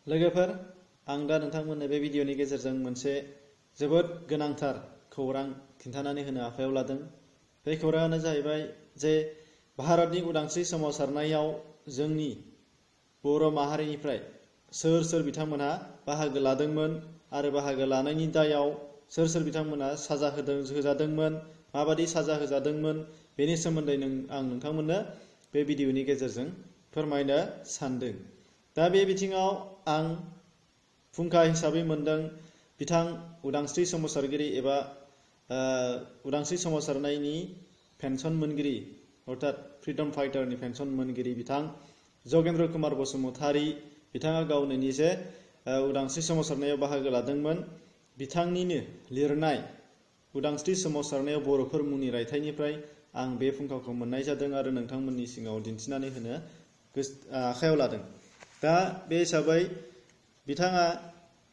लोगोफोर आं दा नोंथांमोननो बे भिडिअनि गेजेरजों मोनसे जोबोद गोनांथार खौरां खिन्थानानै होनो आखायाव लादों। बे खौराङानो जाहैबाय जे भारतनि उदांस्रि सोमावसारनायाव जोंनि बर' माहारिनिफ्राय सोर सोर बिथांमोनहा बाहागो लादोंमोन आरो बाहागो लानायनि दायाव सोर सोर बिथांमोनहा साजा होजादोंमोन, माबादि साजा होजादोंमोन, बेनि सोमोन्दै आं नोंथांमोननो बे भिडिअनि गेजेरजों फोरमायनो सानदों। दा बे बिथिङाव आं फुंखा हिसाबै मोनदों बिथां उदांस्रि सोमावसारगिरि एबा उदांस्रि सोमावसारनायनि पेन्सन मोनगिरि अर्थात फ्रीडम फाइटारनि पेन्सन मोनगिरि बिथां जगेन्द्र कुमार बसुमतारी। बिथाङा गावनो निजे उदांस्रि सोमावसारनायाव बाहागो लादोंमोन। बिथांनिनो लिरनाय उदांस्रि सोमावसारनायाव बर'फोर मुंनि रायथाइनिफ्राय आं बे फुंखाखौ मोननाय जादों आरो नोंथांमोननि सिगाङाव दिन्थिनानै होनो आखायाव लादों। दा बे हिसाबै बिथाङा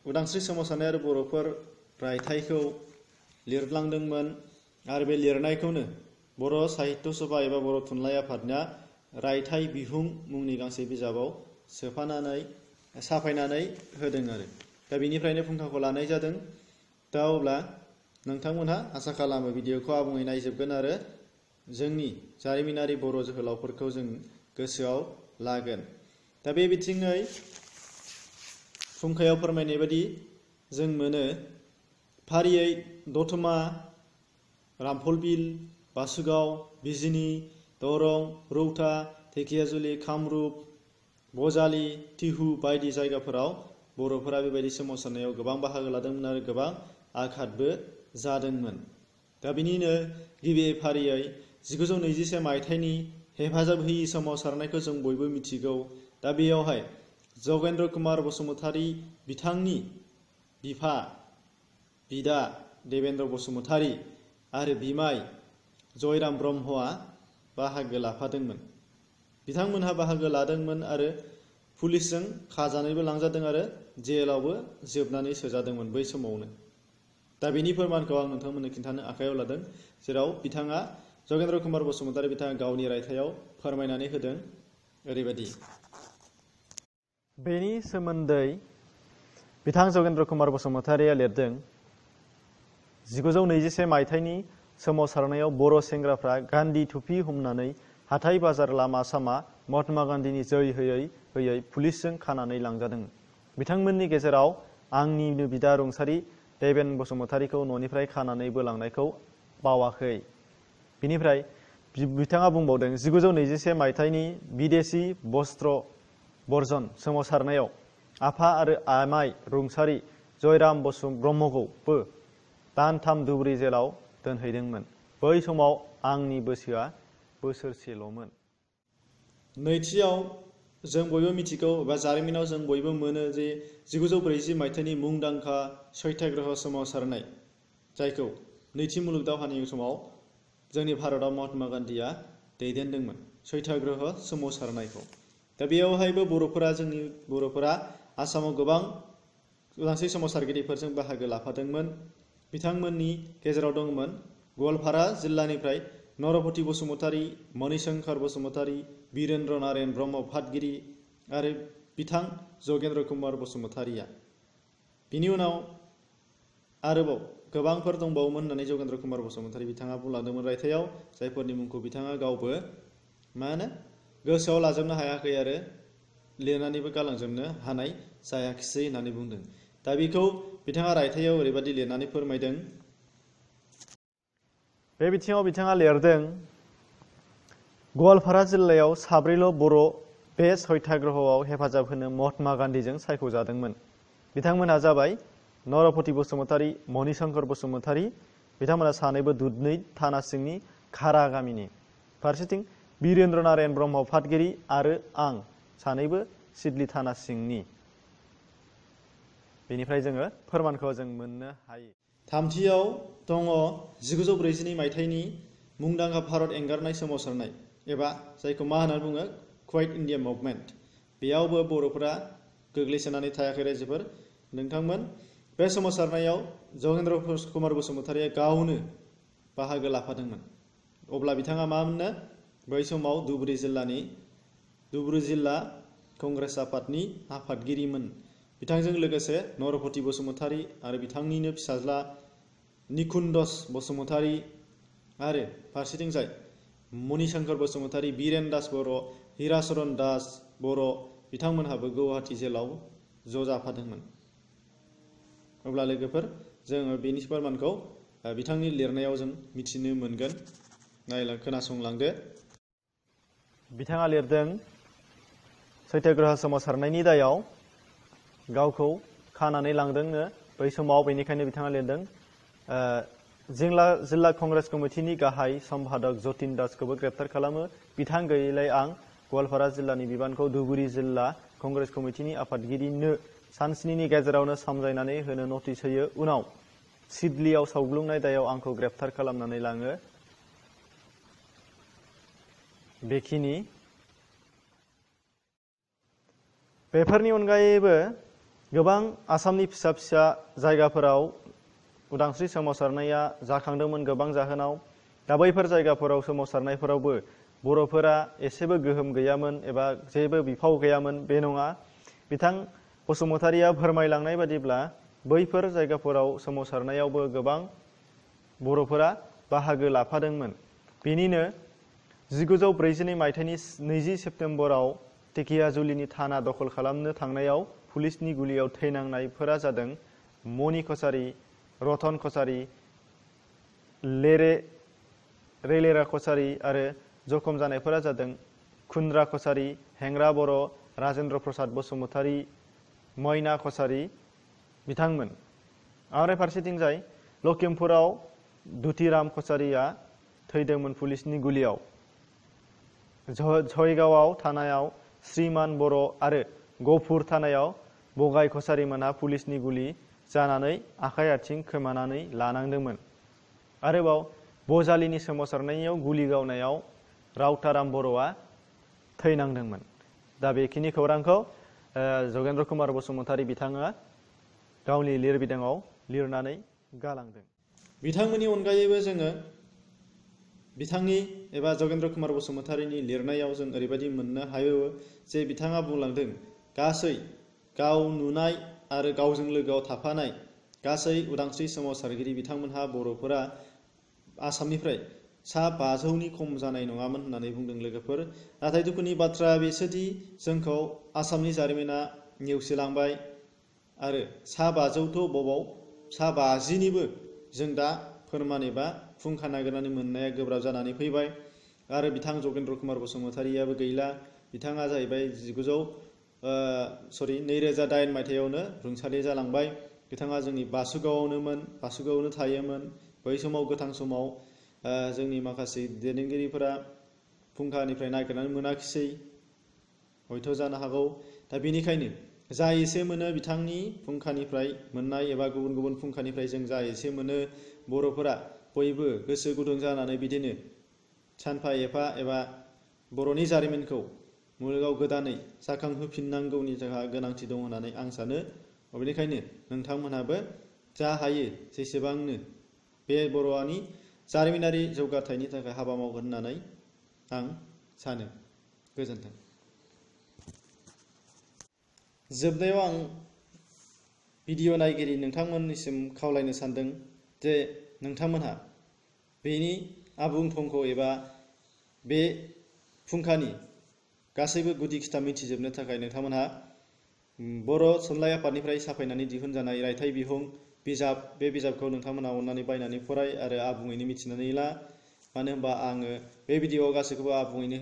उदांस्रि सोमावसारनाय आरो बर'फोर रायथाइखौ लिरलांदोंमोन आरो बे लिरनायखौनो बर' साहित्य सभा एबा बर' थुनलाइ आफादना रायथाइ बिहुं मुंनि गांसे बिजाबाव साफायनानै होदों आरो दा बिनिफ्रायनो फुंखाखौ लानाय जादों। दा अब्ला नोंथांमोनहा आसा खालामो भिडिअखौ आबुङै नायजोबगोन आरो जोंनि जारिमिनारि बर' जोहोलावफोरखौ जों गोसोआव लागोन। दा बे बिथिङै फुंखायाव फोरमायनाय बायदि जों मोनो फारियै दतमा, रामफलबिल, बासुगाव, बिजिनी, दरं, रौता, धेकियाजुलि, कामरुप, बजालि, तिहु बायदि जायगाफोराव बर'फोरा बेबायदि सोमावसारनायाव गोबां बाहागो लादोंमोन आरो गोबां आघातबो जादोंमोन। दा बिनिनो गिबि फारियै 1921 मायथाइनि हेफाजाब होयि सोमावसारनायखौ जों बयबो मिथिगौ। दा बेयावहाय जगेन्द्र कुमार बसुमतारी बिथांनि बिफा बिदा देबेन्द्र बसुमतारी आरो बिमाय जयराम ब्रह्मआ बाहागो लाफादोंमोन। बिथांमोनहा बाहागो लादोंमोन आरो पुलिसजों खाजानैबो लांजादों आरो जेलावबो जोबनानै सोजादोंमोन बै समावनो। दा बेनि फोरमानखौ आं नोंथांमोननो खिन्थानो आखायाव लादों, जेराव बिथाङा जगेन्द्र कुमार बसुमतारी बिथाङा गावनि रायथाइयाव फोरमायनानै होदों ओरैबायदि। बेनि सोमोन्दै बिथां जगेन्द्र कुमार बसुमतारीया लिरदों 1921 मायथाइनि सोमावसारनायाव बर' सेंग्राफ्रा गान्धी थुफि हमनानै हाथाइ बाजार लामा सामा महात्मा गान्धीनि जै होयै होयै पुलिसजों खानानै लांजादों। बिथांमोननि गेजेराव आंनिनो बिदा रुंसारि देबेन बसुमतारीखौ न'निफ्राय खानानै बोलांनायखौ बावाखै। बिनिफ्राय बिथाङा बुंबावदों 1921 मायथाइनि बिदेशी बस्त्र बर्जन सोमावसारनायाव आफा आरो आमाइ रुंसारि जयराम ब्रह्मखौबो दानथाम धुबुरी जेलाव दोनहैदोंमोन। बै समाव आंनि बैसोआ बोसोरसेल'मोन। नैथियाव जों बयबो मिथिगौ एबा जारिमिनाव जों बयबो मोनो जे 1940 मायथाइनि मुंदांखा सत्याग्रह सोमावसारनाय, जायखौ नैथि मुलुग दावहानि समाव जोंनि भारतआव महात्मा गान्धीया दैदेनदोंमोन सत्याग्रह सोमावसारनायखौ। दा बेयावहायबो जोंनि बर'फोरा आसामाव गोबां उदांस्रि सोमावसारगिरिफोरजों बाहागो लाफादोंमोन। बिथांमोननि गेजेराव दंमोन गवालपारा जिल्लानिफ्राय नरपति बसुमतारी, मणिशंकर बसुमतारी, वीरेन्द्र नारायण ब्रह्म पाटगिरि आरो बिथां जगेन्द्र कुमार बसुमतारीया। बिनि उनाव आरोबाव गोबांफोर दंबावोमोन होननानै जगेन्द्र कुमार बसुमतारी बिथाङा बुंलांदोंमोन रायथाइयाव, जायफोरनि मुंखौ बिथाङा गावबो गोसोआव लाजोबनो हायाखै आरो लिरनानैबो गालांजोबनो हानाय जायाखिसै होननानै बुंदों। दा बेखौ बिथाङा रायथाइयाव ओरैबायदि लिरनानै फोरमायदों। बे बिथिङाव बिथाङा लिरदों गवालपारा जिल्लायाव साब्रैल' बर' बे सत्याग्रहआव हेफाजाब होनो महात्मा गान्धीजों सायख'जादोंमोन। बिथांमोनहा जाबाय नरपति बसुमतारी, मणिशंकर बसुमतारी। बिथांमोना सानैबो दुधनৈ थाना सिंनि खारा गामिनि। फारसेथिं वीरेन्द्र नारायण ब्रह्म पाटगिरि आरो आं सानैबो सिदली थाना सिंनि। बेनिफ्राय जोङो फोरमानखौ जों मोननो हायो। थामथियाव दङ 1942 मायथाइनि मुंदांखा भारत एंगारनाय सोमावसारनाय एबा जायखौ मा होनना बुङो क्वाइट इन्डिया मुभमेन्ट। बेयावबो बर'फोरा गोग्लैसोनानै थायाखै रायजोफोर। नोंथांमोन बे सोमावसारनायाव जगेन्द्र कुमार बसुमतारीया गावनो बाहागो लाफादोंमोन। अब्ला बिथाङा मा मोननो बै समाव धुबुरी जिल्ला कंग्रेस आफादनि आफादगिरिमोन। बिथांजों लोगोसे नरपति बसुमतारी आरो बिथांनिनो फिसाज्ला निकुन्दस बसुमतारी आरो फारसेथिंजाय मणिशंकर बसुमतारी, बीरेन दास बर', हिराचरन दास बर' बिथांमोनहाबो गुवाहाटी जेलाव ज' जाफादोंमोन। अब्ला लोगोफोर जोङो बेनि फोरमानखौ बिथांनि लिरनायाव जों मिथिनो मोनगोन। खोनासंलांदो। बिथाङा लिरदों, सैत्यग्रह सोमावसारनायनि दायाव गावखौ खानानै लांदोंनो बै समाव, बेनिखायनो बिथाङा लिरदों, जिल्ला कंग्रेस कमिटिनि गाहाय सम्पादक जतिन दासखौबो ग्रेप्तार खालामो। बिथां गैयैलाय आं गवालपारा जिल्लानि बिबानखौ धुबुरी जिल्ला कंग्रेस कमिटिनि आफादगिरिनो सानस्निनि गेजेरावनो सामलायनानै होनो नटिस होयो। उनाव सिडलीयाव सावग्लुंनाय दायाव आंखौ ग्रेप्तार खालामनानै लाङो। बेखिनि। बेफोरनि अनगायैबो गोबां आसामनि फिसा फिसा जायगाफोराव उदांस्रि सोमावसारनाया जाखांदोंमोन गोबां जाहोनाव। दा बैफोर जायगाफोराव सोमावसारनायफोरावबो बर'फोरा एसेबो गोहोम गैयामोन एबा जेबो बिफाव गैयामोन बे नङा। बिथां बसुमतारीया फोरमायलांनाय बादिब्ला बैफोर जायगाफोराव सोमावसारनायावबो गोबां बर'फोरा बाहागो लाफादोंमोन। बेनिनो 1942 मायथाइनि 20 सेप्तेम्बराव ढेकियाजुलिनि थाना दखल खालामनो थांनायाव पुलिसनि गुलियाव थैनांनायफोरा जादों मणि कछारी, रतन कछारी, रेलेरा कछारी आरो जखम जानायफोरा जादों खुन्द्रा कछारी, हेंग्रा बर', राजेन्द्र प्रसाद बसुमतारी, मैना कछारी बिथांमोन। आरो फारसेथिंजाय लखिमपुराव दुतिराम कछारीया थैदोंमोन पुलिसनि गुलियाव। झयगावआव थानायाव श्रीमान बर' आरो गहपुर थानायाव बगाई कछारीमोनहा पुलिसनि गुलि जानानै आखाइ आथिं खोमानानै लानांदोंमोन। आरोबाव बजालिनि सोमावसारनायाव गुलि गावनायाव रावताराम बर'आ थैनांदोंमोन। दा बेखिनि खौरांखौ जगेन्द्र कुमार बसुमतारी बिथाङा गावनि लिरबिदाङाव लिरनानै गालांदों। बिथांमोननि अनगायैबो जोङो बिथांनि एबा जगेन्द्र कुमार बसुमतारीनि लिरनायाव जों ओरैबायदि मोननो हायो जे बिथाङा बुंलांदों, गासै गाव नुनाय आरो गावजों लोगोआव थाफानाय गासै उदांस्रि सोमावसारगिरि बिथांमोनहा बर'फोरा आसामनिफ्राय सा 500नि खम जानाय नङामोन होननानै बुंदों लोगोफोर। नाथाय दुखुनि बाथ्रा बेसोदि जोंखौ आसामनि जारिमिना नेवसिलांबाय आरो सा 500थ' बबाव सा 50निबो जों दा फोरमान एबा फुंखा नागिरनानै मोननाया गोब्राब जानानै फैबाय। आरो बिथां जगेन्द्र कुमार बसुमतारीयाबो गैला। बिथाङा जाहैबाय 2008 मायथाइयावनो रुंसारि जालांबाय। बिथाङा जोंनि बासुगावआवनो थायोमोन। बै समाव गोथां समाव जोंनि माखासे दैदेनगिरिफोरा फुंखानिफ्राय नागिरनानै मोनाखिसै, हयथ' जानो हागौ। दा बेनिखायनो जा एसे मोनो बिथांनि फुंखानिफ्राय मोननाय एबा गुबुन गुबुन फुंखानिफ्राय जों जा एसे मोनो, बर'फोरा बयबो गोसो गुदुं जानानै बिदिनो सानफा एफा एबा बर'नि जारिमिनखौ मुलुगाव गोदानै जाखांहोफिननांगौनि जोंहा गोनांथि दं होननानै आं सानो। बेनिखायनो नोंथांमोनहाबो जा हायो जेसेबांनो बे बर'नि जारिमिनारि जौगाथायनि थाखाय हाबा मावगोन होननानै आं सानो। गोजोन्थों। जोबनायाव आं भिडिअ' नायगिरि नोंथांमोननिसिम खावलायनो सानदों जे नोंथांमोनहा बेनि आबुं थंखौ एबा बे फुंखानि गासैबो गुदि खिथा मिथिजोबनो थाखाय नोंथांमोनहा बर' थुनलाइ आफादनिफ्राय साफायनानै दिहुनजानाय रायथाइ बिहुं बिजाब, बे बिजाबखौ नोंथांमोनहा अननानै बायनानै फराय आरो आबुङैनो मिथिनानै ला। मानो होनबा आङो बे भिडिअ'आव गासैखौबो आबुङैनो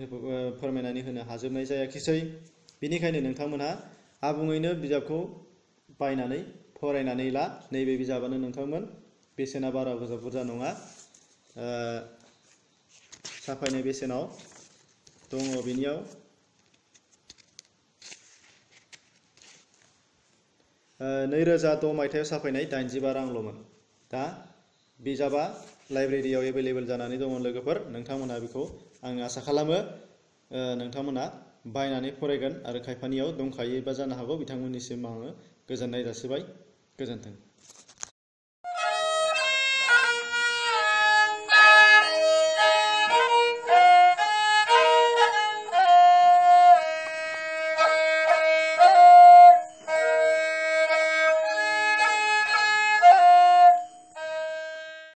फोरमायनानै होनो हाजोबनाय जायाखिसै। बेनिखायनो नोंथांमोनहा आबुङैनो बिजाबखौ बायनानै फरायनानै ला। नैबे बिजाबानो नोंथांमोन, बेसेना बारा बुरजा नङा। साफायनाय बेसेनाव दङ बेनियाव 2006 मायथाइयाव साफायनाय 82 रांल'मोन। दा बिजाबा लाइब्रेरियाव एभेलेबेल जानानै दङ लोगोफोर। नोंथांमोनहा बेखौ आं आसा खालामो नोंथांमोनहा बायनानै फरायगोन आरो खायफानियाव दंखायोबा जानो हागौ। बिथांमोननिसिम आङो गोजोननाय जासिबाय। गोजोन्थों।